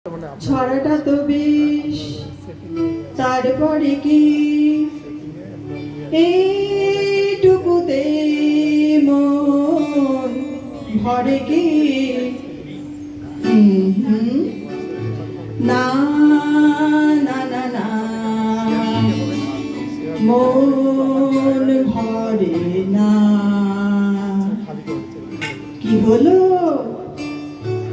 ছড়াটা তো বেশ, তারপরে কি এইটুকুতে মন ভরে কি? না না না না, মন ভরে না। কি হলো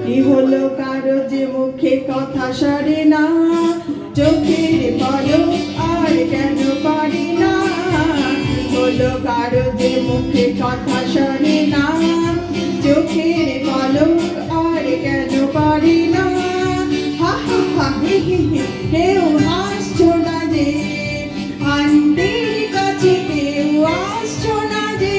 কি হলো কারো যে মুখে কথা সরে না, চোখের পলক আর কেন পারি না? কি হলো কারো যে মুখে কথা সরে না, চোখের পলক আর কেন পারি না? হা হা হা হি হি হি, কেউ হাসছো না যে, আন্টির কাছে কেউ আসছো না যে।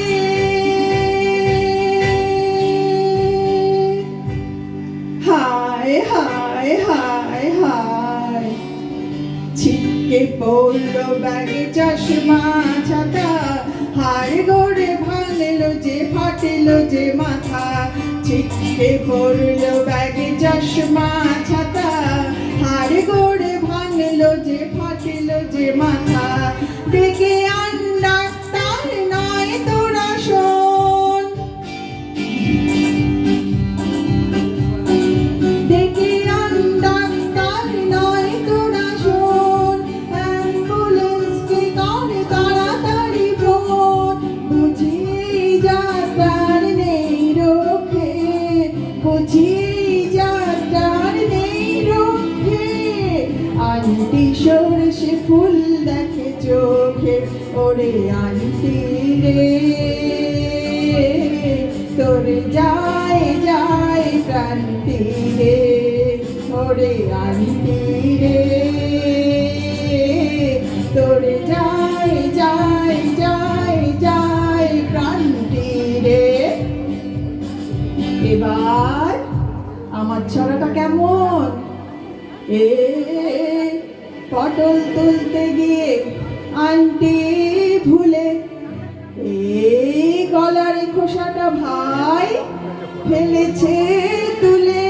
হায় হায় হায় হায়, ছিটকে পড়লো ব্যাগে চশমা ছাতা, হাড় গোড়ে ভাঙলো যে ফাটলো যে মাথা। ছিটকে পড়লো ব্যাগে চশমা ছাতা, হাড় গোড়ে ভাঙলো যে ফাটলো যে মাথা। ডেকে আন ডাক্তার নয় তোরা শোন, ডেকে আন ডাক্তার নয় তোরা শোন, অ্যাম্বুলেন্সকে কর তাড়াতাড়ি ফোন। বুঝিয়ে যাত্রার নেই রক্ষে, বুঝিয়ে যাত্রার নেই রক্ষে। আন্টি সরষে ফুল দেখে চোখে, ওরে আন্টি রে তোর যায় যায় ক্রান্তি রে, ওরে আন্টি রে তোর যায় যায় যায় যায় ক্রান্তি রে। এবার আমার ছড়াটা কেমন? পটল তুলতে গিয়ে আন্টি ভুলে গলার খোসাটা ভাই ফেলেছে তুলে।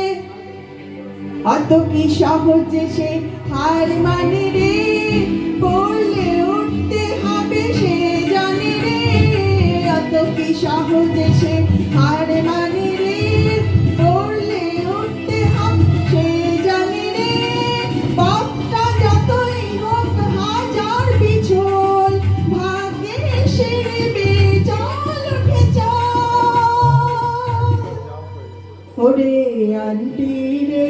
অত কি সহজে সে হার মানে রে, করলে উঠতে হবে সে জানে রে। অত কি সহজে সে হার মানে রে, করলে উঠতে হবে সে জানে রে। পথটা যতই হোক হাজার পিছল, ভাগ্যে সেরে চল উঠে চল। ওরে আন্টি রে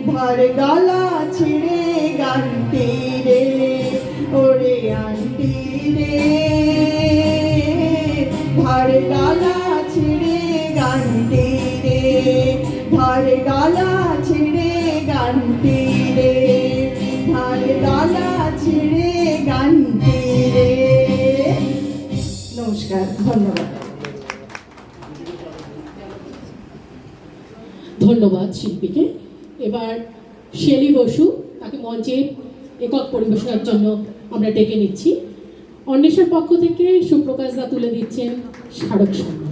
ধর গলা ছিঁড়ে গান্তি রে, ওরে আন্টি রে ধর গলা ছিঁড়ে গান্তি রে, ধর গলা ছিঁড়ে গান্তি রে, ধর গলা ছিঁড়ে গান্তি রে। নমস্কার, ধন্যবাদ। ধন্যবাদ শিল্পীকে। এবার শেলী বসু, তাকে মঞ্চে একক পরিবেশনার জন্য আমরা ডেকে নিচ্ছি। অন্বেষার পক্ষ থেকে সুপ্রকাশ দা তুলে দিচ্ছেন স্মারক সম্মান।